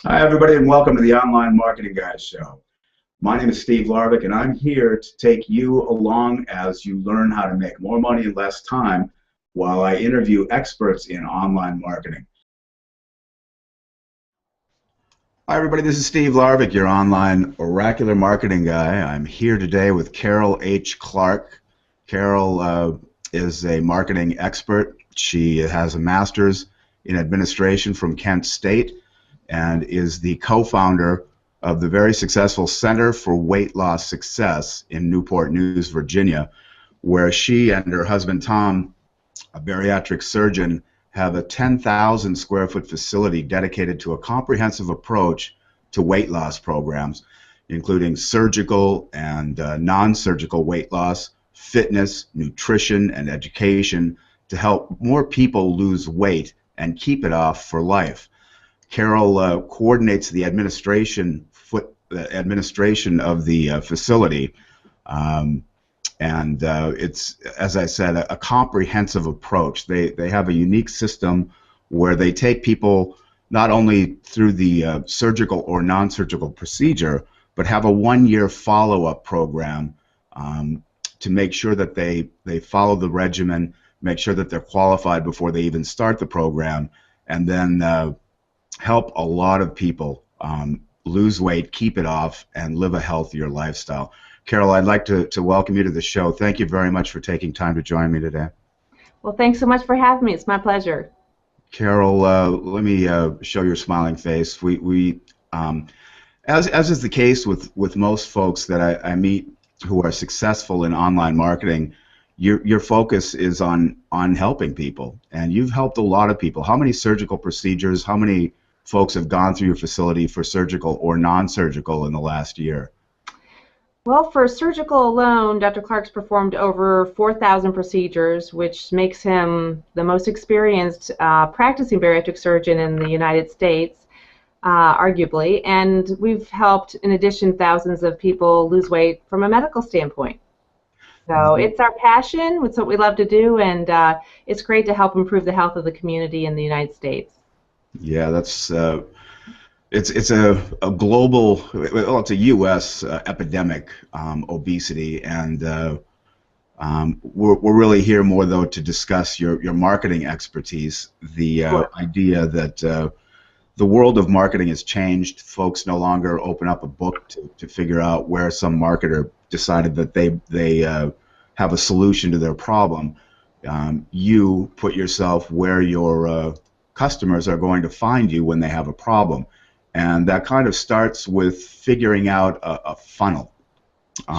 Hi, everybody, and welcome to the Online Marketing Guys Show. My name is Steve Larvick, and I'm here to take you along as you learn how to make more money in less time while I interview experts in online marketing. Hi, everybody, this is Steve Larvick, your online oracular marketing guy. I'm here today with Karol H. Clark. Karol is a marketing expert. She has a master's in administration from Kent State and is the co-founder of the very successful Center for Weight Loss Success in Newport News, Virginia, where she and her husband Tom, a bariatric surgeon, have a 10,000 square foot facility dedicated to a comprehensive approach to weight loss programs, including surgical and non-surgical weight loss, fitness, nutrition, and education to help more people lose weight and keep it off for life. Karol coordinates the administration of the facility, and it's, as I said, a comprehensive approach. They have a unique system where they take people not only through the surgical or non-surgical procedure, but have a one-year follow-up program to make sure that they follow the regimen, make sure that they're qualified before they even start the program, and then help a lot of people lose weight, keep it off, and live a healthier lifestyle. Karol, I'd like to welcome you to the show. Thank you very much for taking time to join me today. Well, thanks so much for having me. It's my pleasure. Karol, let me show your smiling face. As is the case with most folks that I meet who are successful in online marketing, your focus is on helping people, and you've helped a lot of people. How many surgical procedures, how many folks have gone through your facility for surgical or non-surgical in the last year? Well, for surgical alone, Dr. Clark's performed over 4,000 procedures, which makes him the most experienced practicing bariatric surgeon in the United States, arguably. And we've helped, in addition, thousands of people lose weight from a medical standpoint. So it's our passion, it's what we love to do, and it's great to help improve the health of the community in the United States. Yeah, that's it's a global, well, it's a U.S. Epidemic, obesity, and we're really here more though to discuss your marketing expertise. The Sure. idea that the world of marketing has changed. Folks no longer open up a book to figure out where some marketer decided that they have a solution to their problem. You put yourself where your customers are going to find you when they have a problem, and that kind of starts with figuring out a funnel.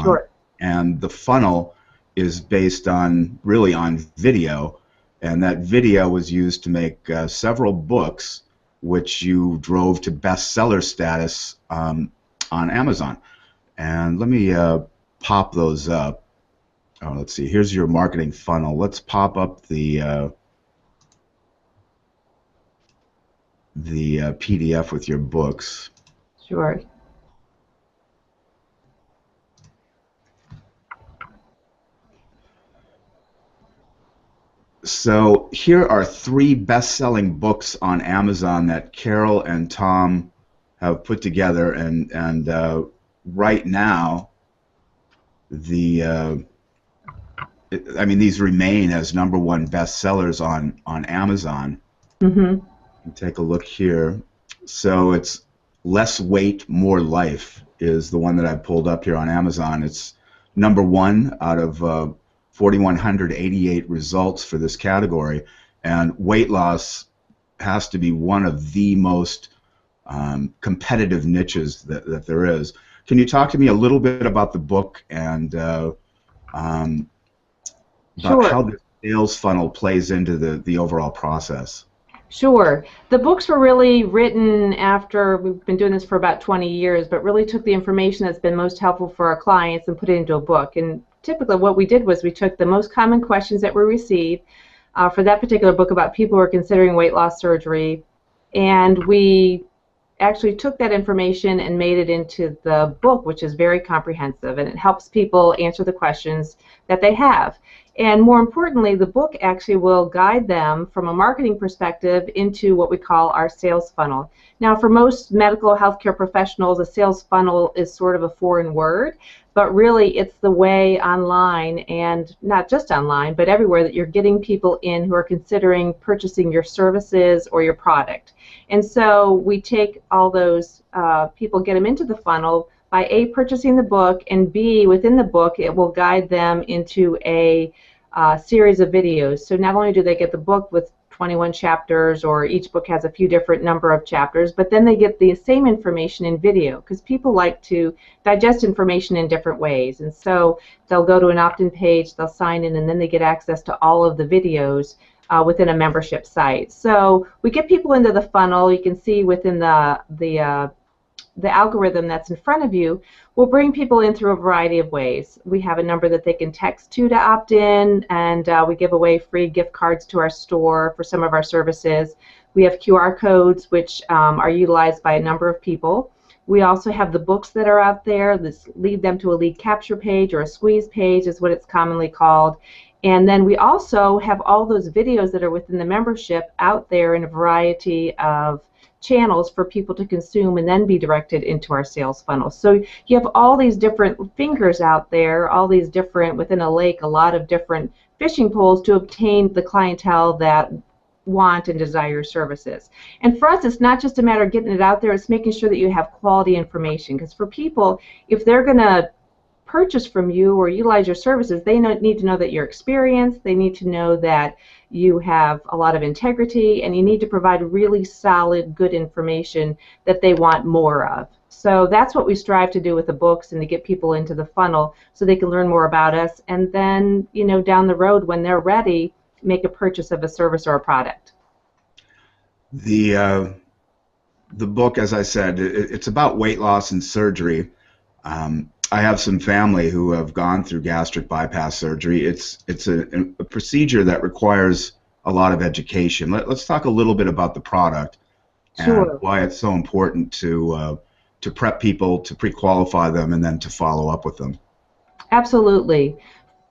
Sure. And the funnel is based on really on video, and that video was used to make several books, which you drove to bestseller status on Amazon. And let me pop those up. Oh, let's see. Here's your marketing funnel. Let's pop up the PDF with your books. Sure. So here are 3 best-selling books on Amazon that Karol and Tom have put together, and right now I mean, these remain as #1 bestsellers on Amazon. Mm-hmm. Take a look here. So it's Less Weight, More Life is the one that I pulled up here on Amazon. It's #1 out of 4,188 results for this category, and weight loss has to be one of the most competitive niches that there is. Can you talk to me a little bit about the book and about Sure. how the sales funnel plays into the overall process? Sure. The books were really written after we've been doing this for about 20 years, but really took the information that's been most helpful for our clients and put it into a book. And typically what we did was we took the most common questions that we received for that particular book about people who are considering weight loss surgery, and we actually took that information and made it into the book, which is very comprehensive, and it helps people answer the questions that they have. And more importantly, the book actually will guide them from a marketing perspective into what we call our sales funnel. Now, for most medical healthcare professionals, a sales funnel is sort of a foreign word, but really it's the way online, and not just online, but everywhere, that you're getting people in who are considering purchasing your services or your product. And so we take all those people, get them into the funnel by A, purchasing the book, and B, within the book, it will guide them into a series of videos. So not only do they get the book with 21 chapters, or each book has a few different number of chapters, but then they get the same information in video, because people like to digest information in different ways. And so they'll go to an opt-in page, they'll sign in, and then they get access to all of the videos within a membership site. So we get people into the funnel. You can see within the algorithm that's in front of you will bring people in through a variety of ways. We have a number that they can text to opt in, and we give away free gift cards to our store for some of our services. We have QR codes, which are utilized by a number of people. We also have the books that are out there that lead them to a lead capture page, or a squeeze page is what it's commonly called. And then we also have all those videos that are within the membership out there in a variety of channels for people to consume and then be directed into our sales funnel. So you have all these different fingers out there, all these different, within a lake, a lot of different fishing poles to obtain the clientele that want and desire your services. And for us, it's not just a matter of getting it out there, it's making sure that you have quality information. Because for people, if they're going to purchase from you or utilize your services, they need to know that you're experienced, they need to know that you have a lot of integrity, and you need to provide really solid, good information that they want more of. So that's what we strive to do with the books, and to get people into the funnel so they can learn more about us, and then, you know, down the road when they're ready, make a purchase of a service or a product. The book, as I said, it's about weight loss and surgery. I have some family who have gone through gastric bypass surgery. It's a procedure that requires a lot of education. Let's talk a little bit about the product. Sure. And why it's so important to prep people, to pre-qualify them, and then to follow up with them. Absolutely.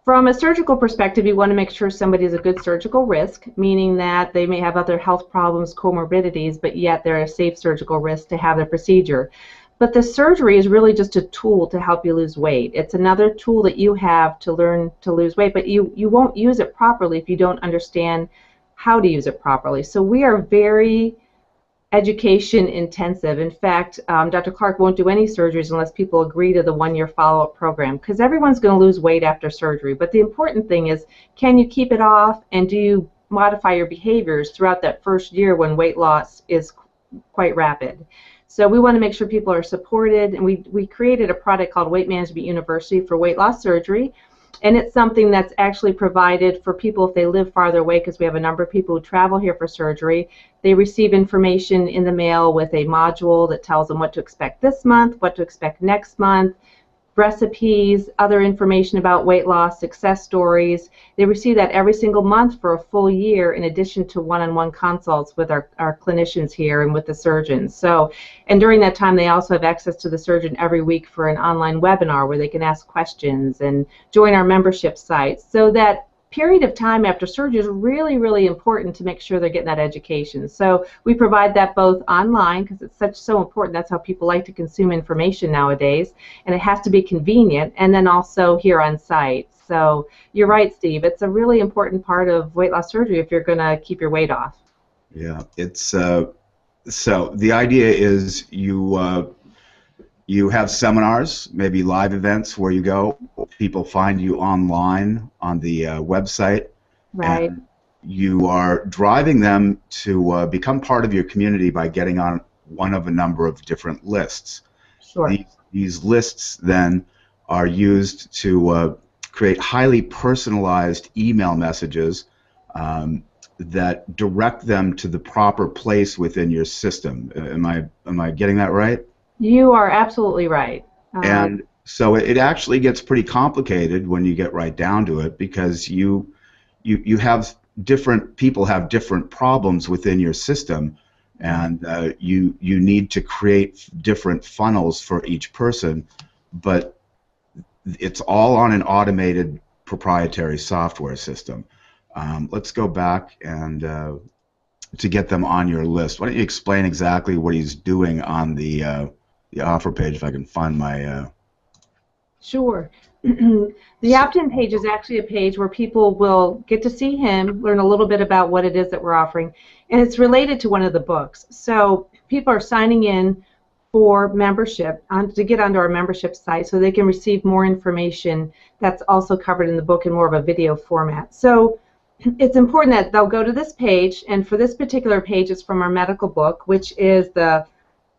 From a surgical perspective, you want to make sure somebody is a good surgical risk, meaning that they may have other health problems, comorbidities, but yet they're a safe surgical risk to have the procedure. But the surgery is really just a tool to help you lose weight. It's another tool that you have to learn to lose weight, but you won't use it properly if you don't understand how to use it properly. So we are very education intensive. In fact, Dr. Clark won't do any surgeries unless people agree to the one-year follow-up program, because everyone's going to lose weight after surgery. But the important thing is, can you keep it off, and do you modify your behaviors throughout that first year when weight loss is quite rapid? So we want to make sure people are supported, and we created a product called Weight Management University for weight loss surgery, and it's something that's actually provided for people if they live farther away, because we have a number of people who travel here for surgery. They receive information in the mail with a module that tells them what to expect this month, what to expect next month, recipes, other information about weight loss, success stories. They receive that every single month for a full year, in addition to one-on-one consults with our clinicians here and with the surgeons. So, and during that time, they also have access to the surgeon every week for an online webinar where they can ask questions and join our membership site. So that period of time after surgery is really, really important to make sure they're getting that education. So we provide that both online, because it's so important. That's how people like to consume information nowadays, and it has to be convenient, and then also here on site. So you're right, Steve. It's a really important part of weight loss surgery if you're going to keep your weight off. Yeah, it's so the idea is you have seminars, maybe live events where you go. People find you online on the website, right? And you are driving them to become part of your community by getting on one of a number of different lists. Sure. These lists then are used to create highly personalized email messages that direct them to the proper place within your system. Am I getting that right? You are absolutely right. And so it actually gets pretty complicated when you get right down to it, because you have different people have different problems within your system, and you need to create different funnels for each person, but it's all on an automated proprietary software system. Let's go back and to get them on your list. Why don't you explain exactly what he's doing on the offer page, if I can find my... Sure. The opt-in page is actually a page where people will get to see him, learn a little bit about what it is that we're offering, and it's related to one of the books. So people are signing in for membership to get onto our membership site so they can receive more information that's also covered in the book in more of a video format. So it's important that they'll go to this page, and for this particular page it's from our medical book, which is the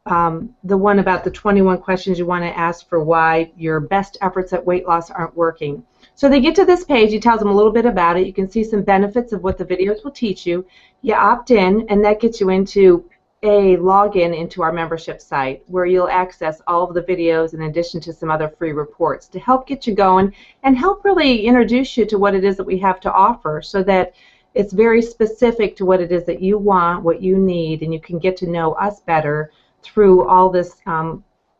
one about the 21 questions you want to ask for why your best efforts at weight loss aren't working. So they get to this page, he tells them a little bit about it. You can see some benefits of what the videos will teach you. You opt in, and that gets you into a login into our membership site where you'll access all of the videos in addition to some other free reports to help get you going and help really introduce you to what it is that we have to offer so that it's very specific to what it is that you want, what you need, and you can get to know us better through all this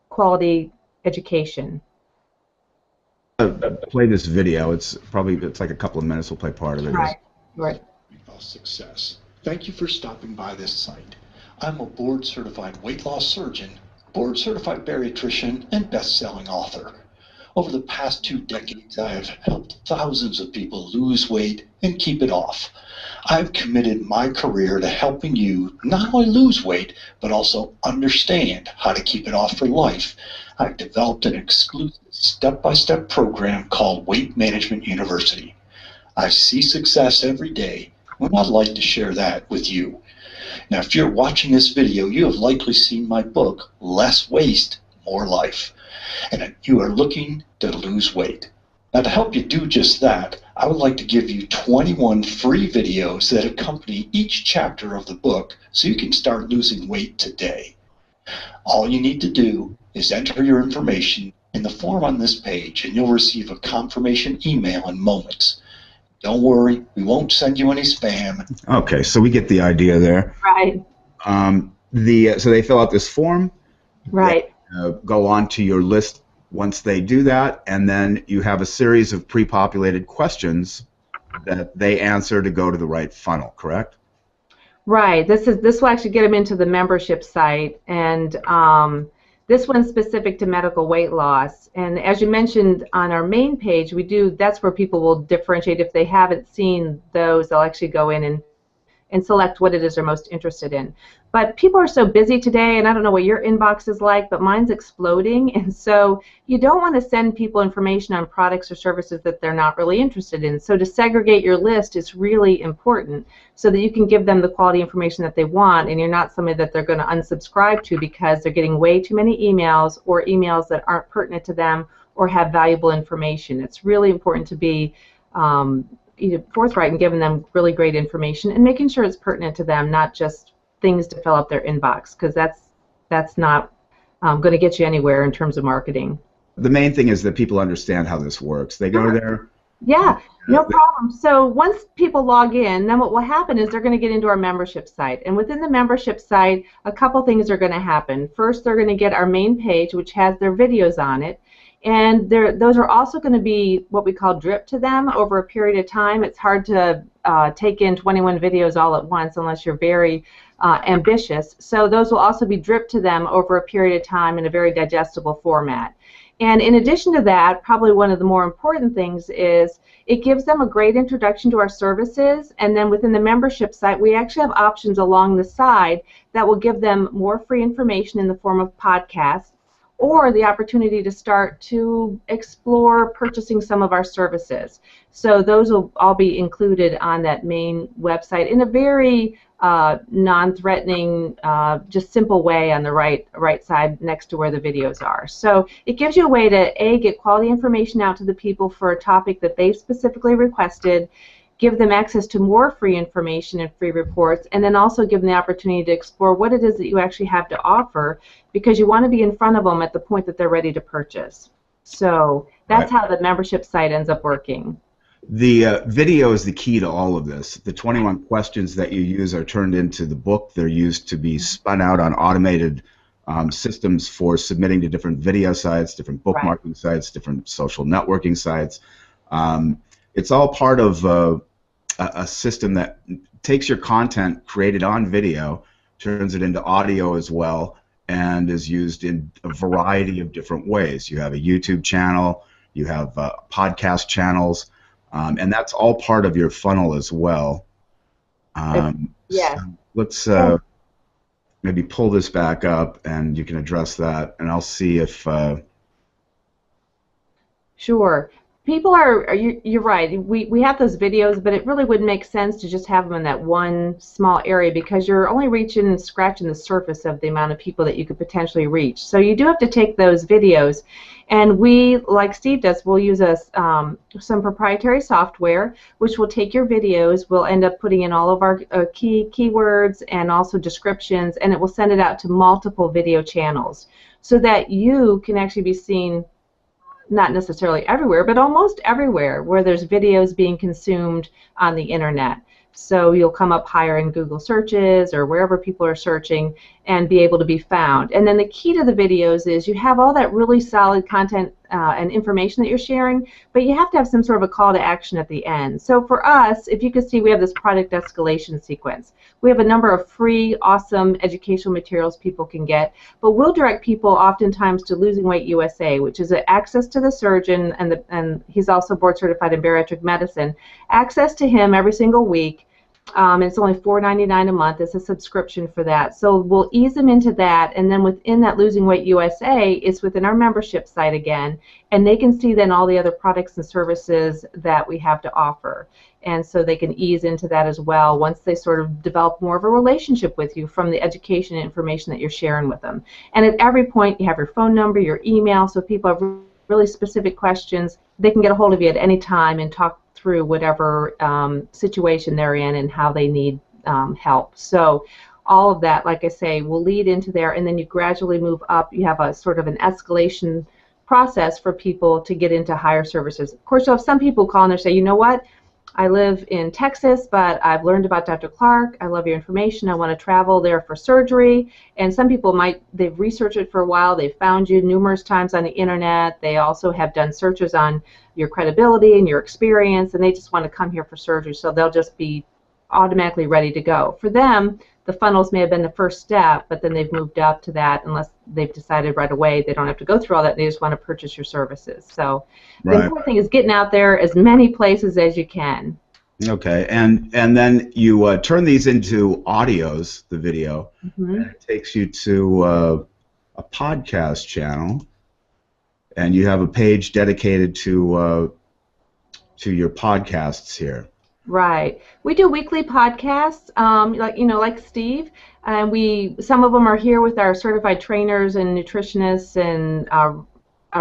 quality education. Play this video. It's like a couple of minutes. We'll play part of it. Right. Right. Success. Thank you for stopping by this site. I'm a board-certified weight loss surgeon, board-certified bariatrician, and best-selling author. Over the past 2 decades, I have helped thousands of people lose weight and keep it off. I've committed my career to helping you not only lose weight, but also understand how to keep it off for life. I've developed an exclusive step-by-step program called Weight Management University. I see success every day, and I'd like to share that with you. Now, if you're watching this video, you have likely seen my book, Less Waste, More Life, and you are looking to lose weight. Now, to help you do just that, I would like to give you 21 free videos that accompany each chapter of the book so you can start losing weight today. All you need to do is enter your information in the form on this page, and you'll receive a confirmation email in moments. Don't worry, we won't send you any spam. Okay, so we get the idea there. Right. So they fill out this form. Right. Go on to your list once they do that, and then you have a series of pre-populated questions that they answer to go to the right funnel, correct? Right. This will actually get them into the membership site, and this one's specific to medical weight loss. And as you mentioned on our main page, that's where people will differentiate. If they haven't seen those, they'll actually go in and select what it is they're most interested in. But people are so busy today, and I don't know what your inbox is like, but mine's exploding, and so you don't want to send people information on products or services that they're not really interested in. So to segregate your list is really important so that you can give them the quality information that they want, and you're not somebody that they're going to unsubscribe to because they're getting way too many emails or emails that aren't pertinent to them or have valuable information. It's really important to be forthright and giving them really great information and making sure it's pertinent to them, not just things to fill up their inbox, because that's not going to get you anywhere in terms of marketing. The main thing is that people understand how this works. They go there. Yeah, no problem. So once people log in, then what will happen is they're going to get into our membership site. And within the membership site, a couple things are going to happen. First, they're going to get our main page, which has their videos on it. And those are also going to be what we call drip to them over a period of time. It's hard to take in 21 videos all at once unless you're very ambitious. So those will also be dripped to them over a period of time in a very digestible format. And in addition to that, probably one of the more important things is it gives them a great introduction to our services, and then within the membership site we actually have options along the side that will give them more free information in the form of podcasts or the opportunity to start to explore purchasing some of our services. So those will all be included on that main website in a very non-threatening, just simple way on the right side next to where the videos are. So it gives you a way to get quality information out to the people for a topic that they specifically requested, give them access to more free information and free reports, and then also give them the opportunity to explore what it is that you actually have to offer, because you want to be in front of them at the point that they're ready to purchase. So that's how the membership site ends up working. The video is the key to all of this. The 21 questions that you use are turned into the book. They're used to be spun out on automated systems for submitting to different video sites, different bookmarking sites, different social networking sites. it's all part of a system that takes your content created on video, turns it into audio as well, and is used in a variety of different ways. You have a YouTube channel, you have podcast channels, and that's all part of your funnel as well. Yeah. So let's maybe pull this back up, and you can address that, and I'll see if. Sure. People you're right. We have those videos, but it really wouldn't make sense to just have them in that one small area because you're only reaching and scratching the surface of the amount of people that you could potentially reach. So you do have to take those videos, and we, like Steve does, we'll use some proprietary software which will take your videos. We'll end up putting in all of our keywords and also descriptions, and it will send it out to multiple video channels so that you can actually be seen not necessarily everywhere, but almost everywhere where there's videos being consumed on the internet. So you'll come up higher in Google searches or wherever people are searching and be able to be found. And then the key to the videos is you have all that really solid content and information that you're sharing, but you have to have some sort of a call to action at the end. So for us, if you can see, we have this product escalation sequence. We have a number of free, awesome educational materials people can get, but we'll direct people oftentimes to Losing Weight USA, which is access to the surgeon, and he's also board certified in bariatric medicine, access to him every single week. It's only $4.99 a month. It's a subscription for that. So we'll ease them into that, and then within that Losing Weight USA, it's within our membership site again, and they can see then all the other products and services that we have to offer. And so they can ease into that as well once they sort of develop more of a relationship with you from the education and information that you're sharing with them. And at every point, you have your phone number, your email, so if people have really specific questions, they can get a hold of you at any time and talk through whatever situation they're in and how they need help. So all of that, like I say, will lead into there, and then you gradually move up. You have a sort of an escalation process for people to get into higher services. Of course, you'll have some people call and they say, you know what, I live in Texas, but I've learned about Dr. Clark. I love your information. I want to travel there for surgery. And some people they've researched it for a while. They've found you numerous times on the internet. They also have done searches on your credibility and your experience, and they just want to come here for surgery. So they'll just be automatically ready to go. For them, the funnels may have been the first step, but then they've moved up to that unless they've decided right away they don't have to go through all that. They just want to purchase your services. So the important thing is getting out there as many places as you can. Okay, and then you turn these into audios, the video, and it takes you to a podcast channel, and you have a page dedicated to your podcasts here. Right. We do weekly podcasts, like Steve, and some of them are here with our certified trainers and nutritionists and our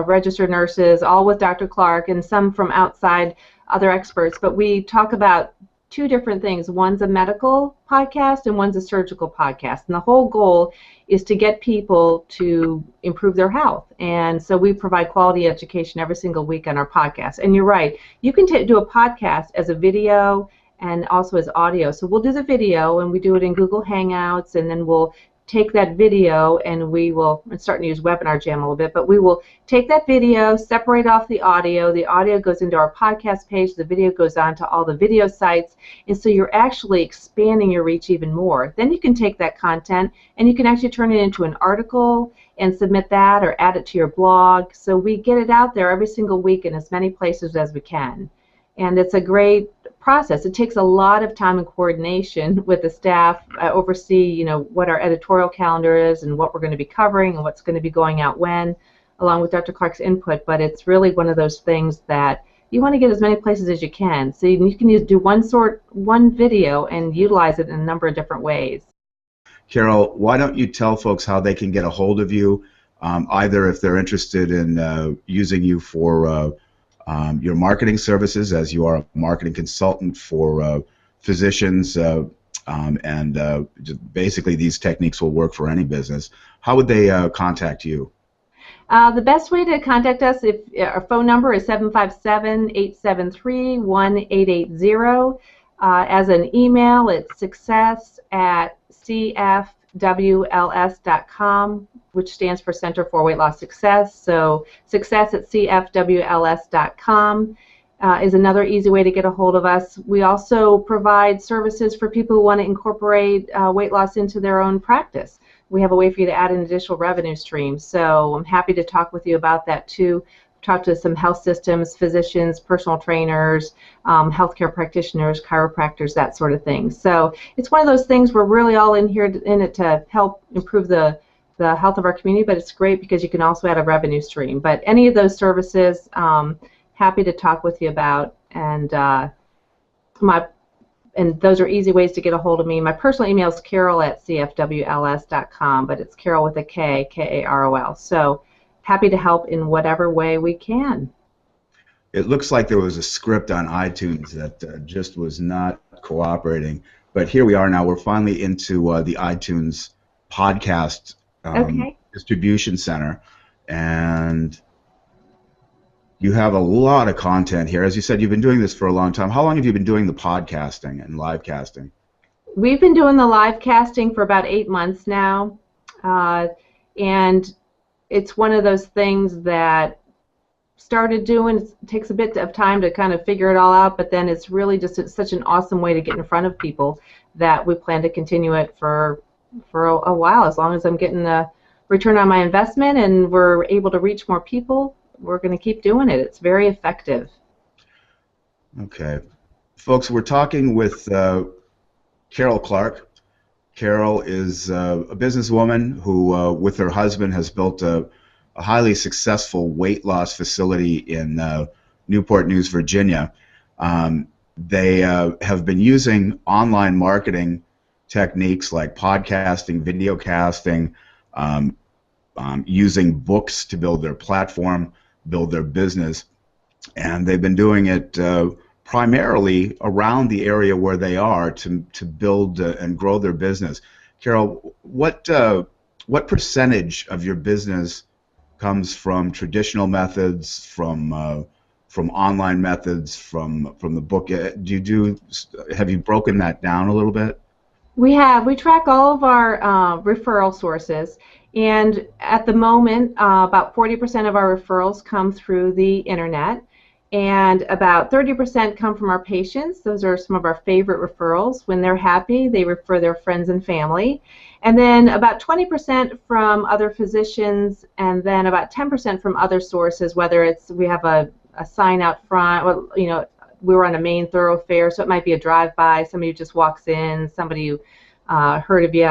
registered nurses, all with Dr. Clark, and some from outside other experts. But we talk about two different things. One's a medical podcast and one's a surgical podcast. And the whole goal is to get people to improve their health. And so we provide quality education every single week on our podcast. And you're right, you can do a podcast as a video and also as audio. So we'll do the video, and we do it in Google Hangouts, and then we'll take that video, and I'm starting to use Webinar Jam a little bit, but we will take that video, separate off the audio goes into our podcast page, the video goes on to all the video sites, and so you're actually expanding your reach even more. Then you can take that content and you can actually turn it into an article and submit that or add it to your blog. So we get it out there every single week in as many places as we can. And it's a great process. It takes a lot of time and coordination with the staff, oversee, what our editorial calendar is and what we're going to be covering and what's going to be going out when, along with Dr. Clark's input. But it's really one of those things that you want to get as many places as you can. So you can do one video and utilize it in a number of different ways. Karol, why don't you tell folks how they can get a hold of you, either if they're interested in using you for your marketing services, as you are a marketing consultant for physicians, and basically these techniques will work for any business. How would they contact you? The best way to contact us, our phone number is 757-873-1880. As an email, it's success@cfwls.com, which stands for Center for Weight Loss Success. So success@cfwls.com. is another easy way to get a hold of us. We also provide services for people who want to incorporate weight loss into their own practice. We have a way for you to add an additional revenue stream. So I'm happy to talk with you about that too. Talk to some health systems, physicians, personal trainers, healthcare practitioners, chiropractors, that sort of thing. So it's one of those things we're really all in it to help improve the health of our community, but it's great because you can also add a revenue stream. But any of those services, happy to talk with you about, and those are easy ways to get a hold of me. My personal email is carol@cfwls.com, but it's Carol with a K, K-A-R-O-L. So happy to help in whatever way we can. It looks like there was a script on iTunes that just was not cooperating, but here we are now. We're finally into the iTunes podcast distribution center, and you have a lot of content here. As you said, you've been doing this for a long time. How long have you been doing the podcasting and live casting? We've been doing the live casting for about 8 months now, and it's one of those things that started doing. It takes a bit of time to kind of figure it all out, but then it's really just such an awesome way to get in front of people that we plan to continue it for a while. As long as I'm getting a return on my investment and we're able to reach more people, we're going to keep doing it. It's very effective. Okay. Folks, we're talking with Karol Clark. Karol is a businesswoman who, with her husband, has built a highly successful weight loss facility in Newport News, Virginia. They have been using online marketing techniques like podcasting, video casting, using books to build their platform, build their business, and they've been doing it primarily around the area where they are to build and grow their business. Karol, what percentage of your business comes from traditional methods, from online methods, from the book? Have you broken that down a little bit? We have. We track all of our referral sources, and at the moment, about 40% of our referrals come through the internet, and about 30% come from our patients. Those are some of our favorite referrals. When they're happy, they refer their friends and family. And then about 20% from other physicians, and then about 10% from other sources, whether it's we have a sign out front, or, you know, we were on a main thoroughfare, so it might be a drive-by, somebody who just walks in, somebody who heard of you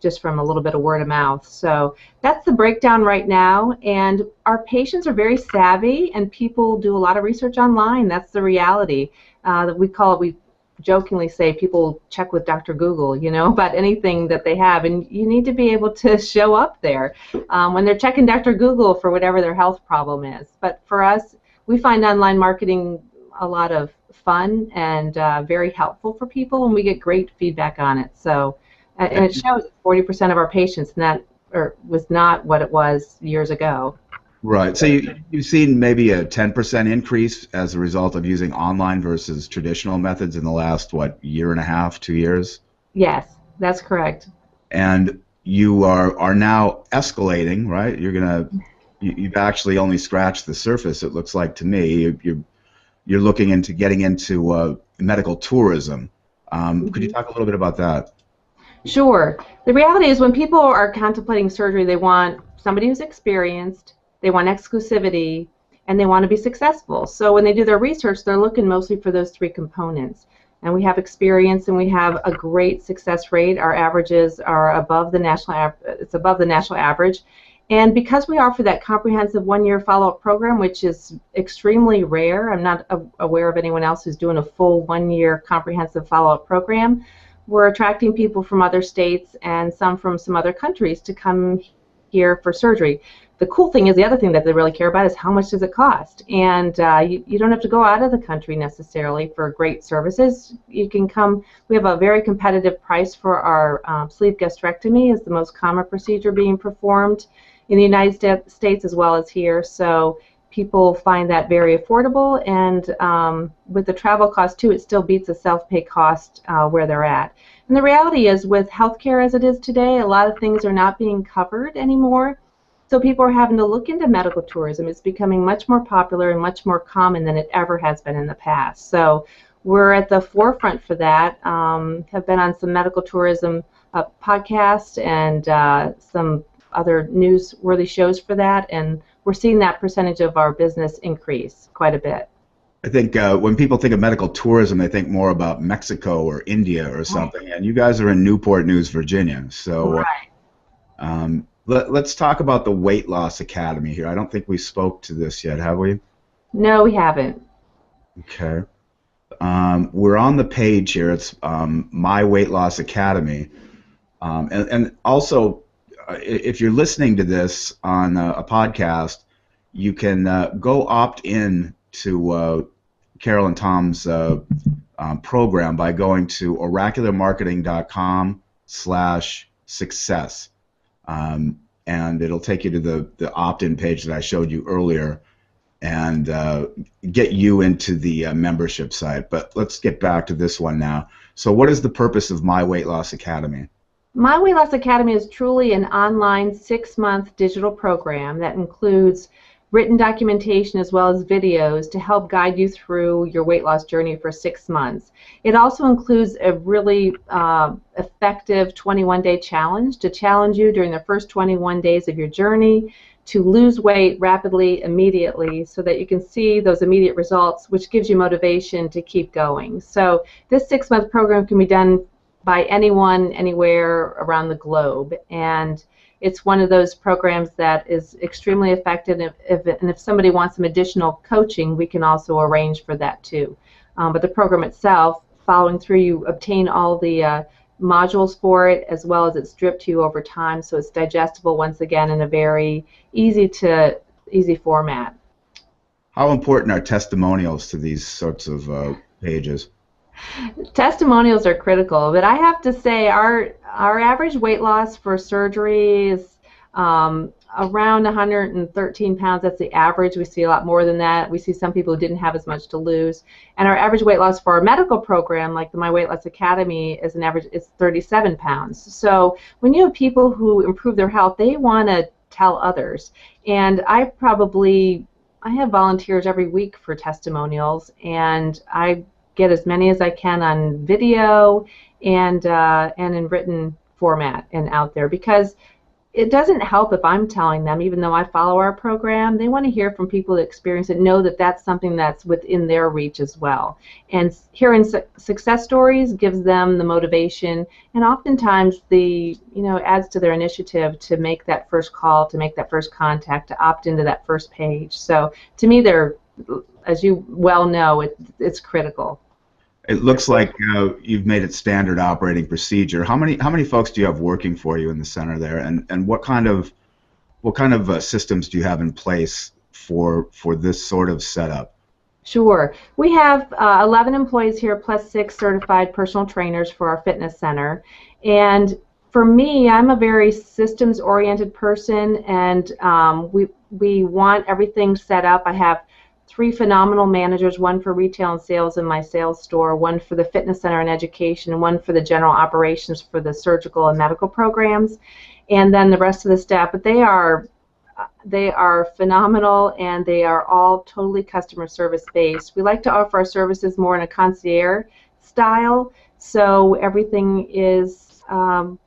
just from a little bit of word of mouth. So that's the breakdown right now, and our patients are very savvy, and people do a lot of research online. That's the reality. We jokingly say people check with Dr. Google, you know, about anything that they have, and you need to be able to show up there when they're checking Dr. Google for whatever their health problem is. But for us, we find online marketing a lot of fun and very helpful for people, and we get great feedback on it. So, and it shows 40% of our patients, and that was not what it was years ago. Right. So you've seen maybe a 10% increase as a result of using online versus traditional methods in the last, what, year and a half, 2 years? Yes, that's correct. And you are now escalating, right? You've actually only scratched the surface, it looks like to me. You're looking into getting into medical tourism. Could you talk a little bit about that? Sure. The reality is when people are contemplating surgery, they want somebody who's experienced, they want exclusivity, and they want to be successful. So when they do their research, they're looking mostly for those three components. And we have experience, and we have a great success rate. Our averages are above the national average. And because we offer that comprehensive one-year follow-up program, which is extremely rare, I'm not aware of anyone else who's doing a full one-year comprehensive follow-up program, we're attracting people from other states and some from some other countries to come here for surgery. The cool thing is, the other thing that they really care about is how much does it cost. And you don't have to go out of the country necessarily for great services. You can come. We have a very competitive price for our sleeve gastrectomy, is the most common procedure being performed in the United States as well as here. So people find that very affordable, and with the travel cost too, it still beats a self-pay cost where they're at. And the reality is, with healthcare as it is today, a lot of things are not being covered anymore. So people are having to look into medical tourism. It's becoming much more popular and much more common than it ever has been in the past. So we're at the forefront for that. Have been on some medical tourism podcasts and some other newsworthy shows for that, and we're seeing that percentage of our business increase quite a bit. I think when people think of medical tourism, they think more about Mexico or India or something. And you guys are in Newport News, Virginia. So let's talk about the Weight Loss Academy here. I don't think we spoke to this yet, have we? No, we haven't. Okay. We're on the page here. It's My Weight Loss Academy. And also, if you're listening to this on a podcast, you can go opt in to Karol and Tom's program by going to oracularmarketing.com/success, and it'll take you to the opt-in page that I showed you earlier, and get you into the membership site. But let's get back to this one now. So what is the purpose of My Weight Loss Academy? My Weight Loss Academy is truly an online 6-month digital program that includes written documentation as well as videos to help guide you through your weight loss journey for 6 months. It also includes a really effective 21-day challenge to challenge you during the first 21 days of your journey to lose weight rapidly, immediately, so that you can see those immediate results, which gives you motivation to keep going. So this 6-month program can be done by anyone, anywhere around the globe, and it's one of those programs that is extremely effective. And if somebody wants some additional coaching, we can also arrange for that too. But the program itself, following through, you obtain all the modules for it, as well as it's dripped to you over time, so it's digestible once again in a very easy format. How important are testimonials to these sorts of pages? Testimonials are critical, but I have to say our average weight loss for surgery is around 113 pounds. That's the average. We see a lot more than that. We see some people who didn't have as much to lose. And our average weight loss for our medical program, like the My Weight Loss Academy, is an average, it's 37 pounds. So when you have people who improve their health, they want to tell others. And I have volunteers every week for testimonials, and I get as many as I can on video and in written format and out there, because it doesn't help if I'm telling them, even though I follow our program, they want to hear from people that experience it, know that that's something that's within their reach as well. And hearing success stories gives them the motivation, and oftentimes adds to their initiative to make that first call, to make that first contact, to opt into that first page. So to me, they're, as you well know, it's critical. It looks like you've made it standard operating procedure. How many folks do you have working for you in the center there, and what kind of systems do you have in place for this sort of setup? Sure. We have 11 employees here plus 6 certified personal trainers for our fitness center. And for me, I'm a very systems-oriented person, and we want everything set up. I have 3 phenomenal managers, one for retail and sales in my sales store, one for the fitness center and education, and one for the general operations for the surgical and medical programs, and then the rest of the staff. But they are phenomenal, and they are all totally customer service based. We like to offer our services more in a concierge style, so everything is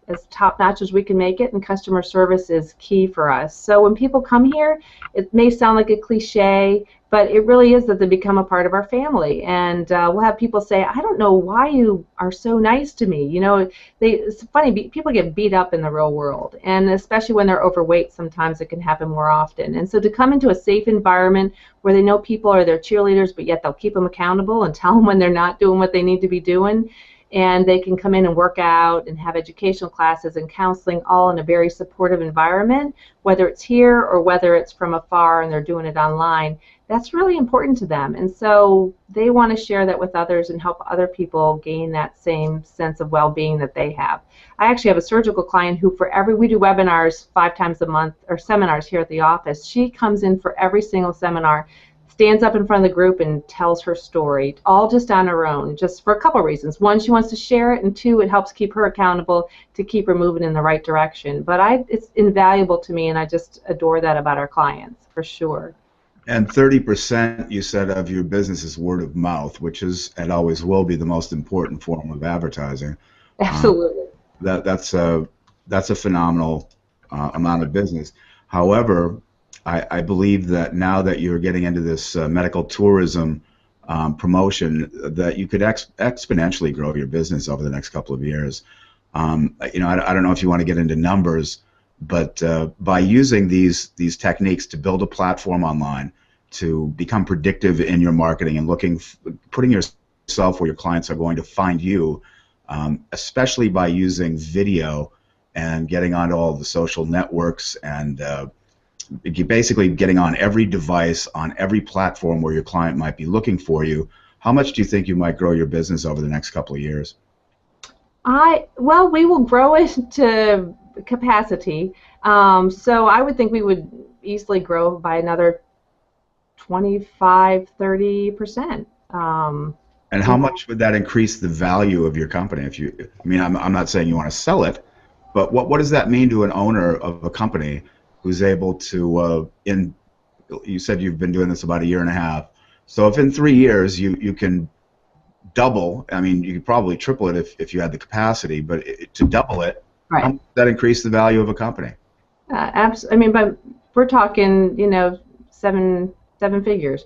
as top-notch as we can make it, and customer service is key for us. So when people come here, it may sound like a cliche, but it really is that they become a part of our family. And we'll have people say, I don't know why you are so nice to me. You know, it's funny, people get beat up in the real world, and especially when they're overweight, sometimes it can happen more often. And so to come into a safe environment where they know people are their cheerleaders, but yet they'll keep them accountable and tell them when they're not doing what they need to be doing, and they can come in and work out and have educational classes and counseling all in a very supportive environment, whether it's here or whether it's from afar and they're doing it online. That's really important to them, and so they want to share that with others and help other people gain that same sense of well-being that they have. I actually have a surgical client who, we do webinars 5 times a month, or seminars here at the office. She comes in for every single seminar stands up in front of the group and tells her story, all just on her own, just for a couple of reasons. One, she wants to share it, and two, it helps keep her accountable to keep her moving in the right direction. But it's invaluable to me, and I just adore that about our clients, for sure. And 30% you said of your business is word of mouth, which is and always will be the most important form of advertising. Absolutely. That's a phenomenal amount of business. However, I believe that now that you're getting into this medical tourism promotion, that you could exponentially grow your business over the next couple of years. You know, I don't know if you want to get into numbers, but by using these techniques to build a platform online, to become predictive in your marketing and putting yourself where your clients are going to find you, especially by using video and getting onto all the social networks and basically getting on every device, on every platform where your client might be looking for you. How much do you think you might grow your business over the next couple of years? Well, we will grow it to capacity. So I would think we would easily grow by another 25–30%. And how much would that increase the value of your company? I mean, I'm not saying you want to sell it, but what does that mean to an owner of a company who's able to, you said you've been doing this about a year and a half. So if in 3 years you can double, I mean, you could probably triple it if you had the capacity, but to double it, right, how much does that increase the value of a company? I mean, but we're talking, you know, seven figures.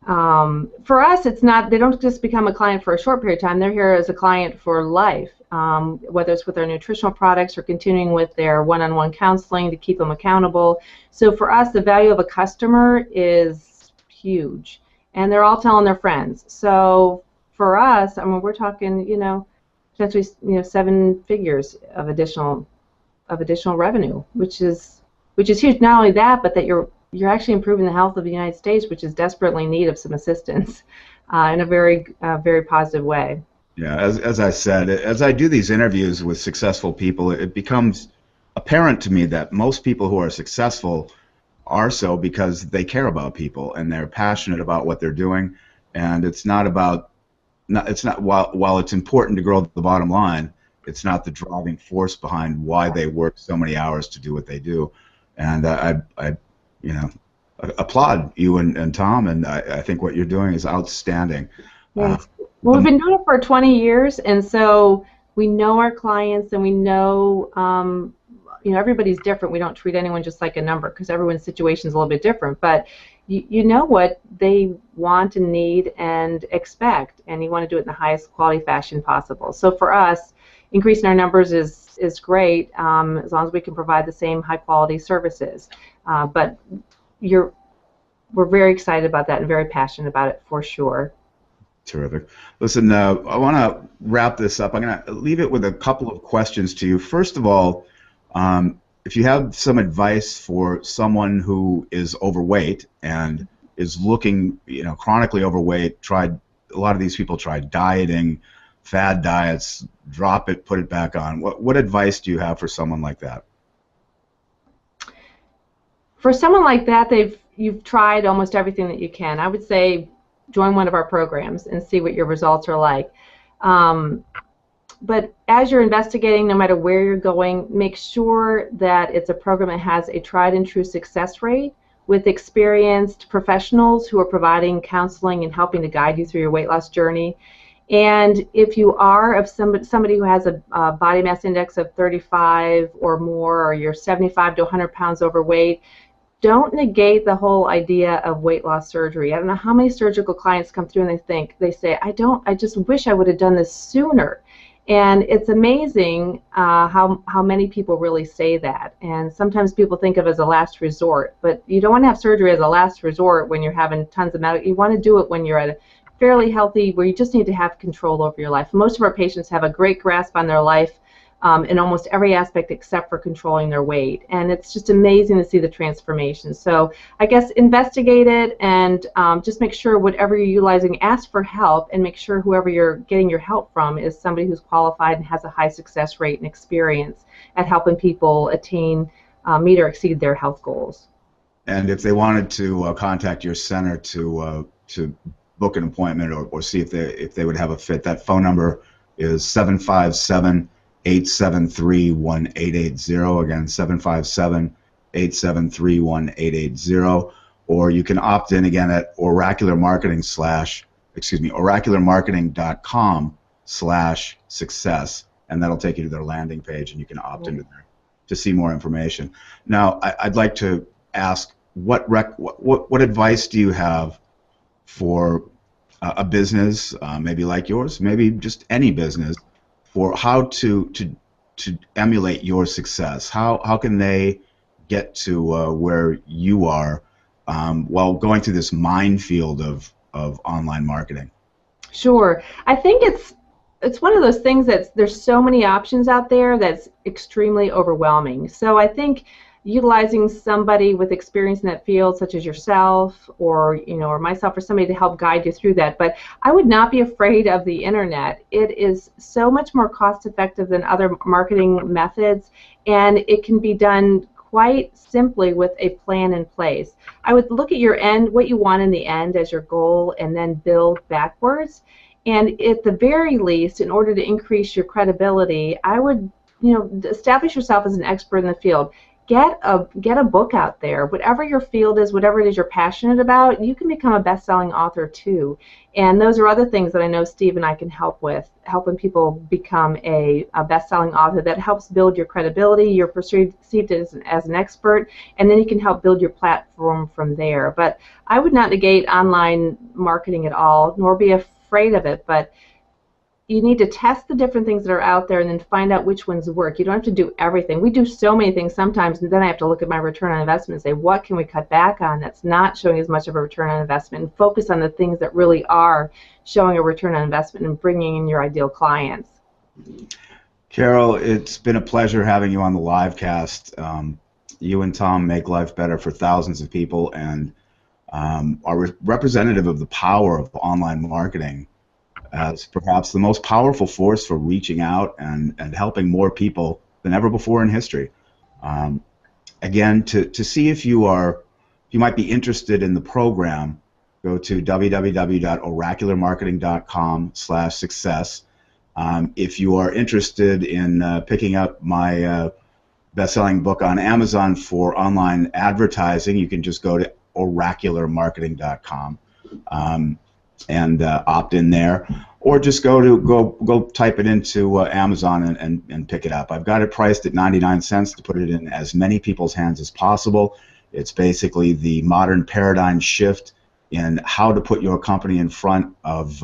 For us, it's not, they don't just become a client for a short period of time. They're here as a client for life, whether it's with our nutritional products or continuing with their one-on-one counseling to keep them accountable. So for us, the value of a customer is huge, and they're all telling their friends. So for us, I mean, we're talking, you know, potentially, you know, 7 figures of additional revenue, which is huge. Not only that, but that you're actually improving the health of the United States, which is desperately in need of some assistance in a very positive way. Yeah, as I said, as I do these interviews with successful people, it becomes apparent to me that most people who are successful are so because they care about people and they're passionate about what they're doing, and it's not while it's important to grow the bottom line, it's not the driving force behind why they work so many hours to do what they do. And I you know, applaud you and Tom, and I think what you're doing is outstanding. Yes. Well, we've been doing it for 20 years, and so we know our clients, and we know, you know, everybody's different. We don't treat anyone just like a number because everyone's situation is a little bit different. But you know what they want and need and expect, and you want to do it in the highest quality fashion possible. So for us, increasing our numbers is great as long as we can provide the same high quality services. But we're very excited about that and very passionate about it for sure. Terrific. Listen, I want to wrap this up. I'm going to leave it with a couple of questions to you. First of all, if you have some advice for someone who is overweight and is looking, you know, chronically overweight, a lot of these people tried dieting, fad diets, drop it, put it back on. What advice do you have for someone like that? For someone like that, you've tried almost everything that you can. I would say join one of our programs and see what your results are like. But as you're investigating, no matter where you're going, make sure that it's a program that has a tried and true success rate with experienced professionals who are providing counseling and helping to guide you through your weight loss journey. And if you are of somebody who has a body mass index of 35 or more, or you're 75 to 100 pounds overweight, don't negate the whole idea of weight loss surgery. I don't know how many surgical clients come through and they say, I just wish I would have done this sooner. And it's amazing how many people really say that. And sometimes people think of it as a last resort, but you don't want to have surgery as a last resort when you're having tons of medical. You want to do it when you're at a fairly healthy, where you just need to have control over your life. Most of our patients have a great grasp on their life in almost every aspect except for controlling their weight. And it's just amazing to see the transformation. So I guess investigate it and just make sure whatever you're utilizing, ask for help, and make sure whoever you're getting your help from is somebody who's qualified and has a high success rate and experience at helping people attain, meet or exceed their health goals. And if they wanted to contact your center to book an appointment or see if they would have a fit, that phone number is 757-873-1880. Again, 757-873-1880. Or you can opt in again at oracularmarketing.com/success, and that'll take you to their landing page, and you can opt into there to see more information. Now, I'd like to ask, what advice do you have for a business, maybe like yours, maybe just any business, for how to emulate your success? How can they get to where you are while going through this minefield of online marketing? Sure. I think it's one of those things that there's so many options out there that's extremely overwhelming. So I think utilizing somebody with experience in that field, such as yourself or or myself, or somebody to help guide you through that. But I would not be afraid of the internet. It is so much more cost effective than other marketing methods, and it can be done quite simply with a plan in place. I would look at your end, what you want in the end as your goal, and then build backwards. And at the very least, in order to increase your credibility, I would establish yourself as an expert in the field. Get a book out there. Whatever your field is, whatever it is you're passionate about, you can become a best-selling author too. And those are other things that I know Steve and I can help with, helping people become a best-selling author. That helps build your credibility. You're perceived as an expert, and then you can help build your platform from there. But I would not negate online marketing at all, nor be afraid of it. But you need to test the different things that are out there and then find out which ones work. You don't have to do everything. We do so many things sometimes, and then I have to look at my return on investment and say, what can we cut back on that's not showing as much of a return on investment, and focus on the things that really are showing a return on investment and bringing in your ideal clients. Karol, it's been a pleasure having you on the live cast. You and Tom make life better for thousands of people, and are representative of the power of online marketing as perhaps the most powerful force for reaching out and helping more people than ever before in history. Again, to see if you might be interested in the program, go to www.oracularmarketing.com/success. If you are interested in picking up my best-selling book on Amazon for online advertising, you can just go to oracularmarketing.com. And opt in there, or just go type it into Amazon and pick it up. I've got it priced at 99 cents to put it in as many people's hands as possible. It's basically the modern paradigm shift in how to put your company in front of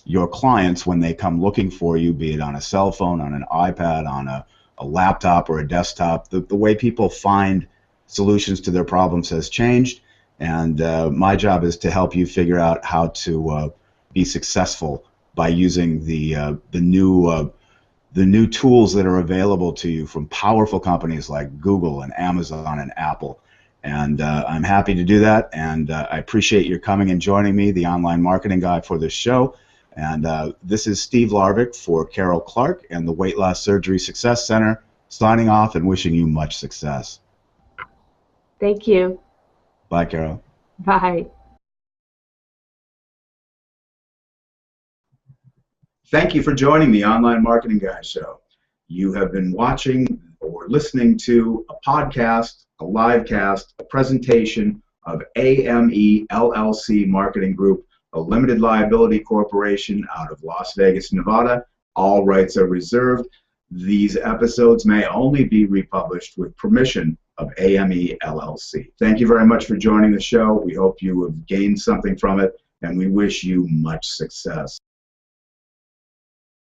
your clients when they come looking for you, be it on a cell phone, on an iPad, on a laptop or a desktop. The way people find solutions to their problems has changed. And my job is to help you figure out how to be successful by using the new tools that are available to you from powerful companies like Google and Amazon and Apple. And I'm happy to do that. And I appreciate your coming and joining me, the online marketing guy, for this show. And this is Steve Larvik for Karol Clark and the Weight Loss Surgery Success Center, signing off and wishing you much success. Thank you. Bye, Karol. Bye. Thank you for joining the Online Marketing Guy Show. You have been watching or listening to a podcast, a live cast, a presentation of AME LLC Marketing Group, a limited liability corporation out of Las Vegas, Nevada. All rights are reserved. These episodes may only be republished with permission of AME LLC. Thank you very much for joining the show. We hope you have gained something from it, and we wish you much success.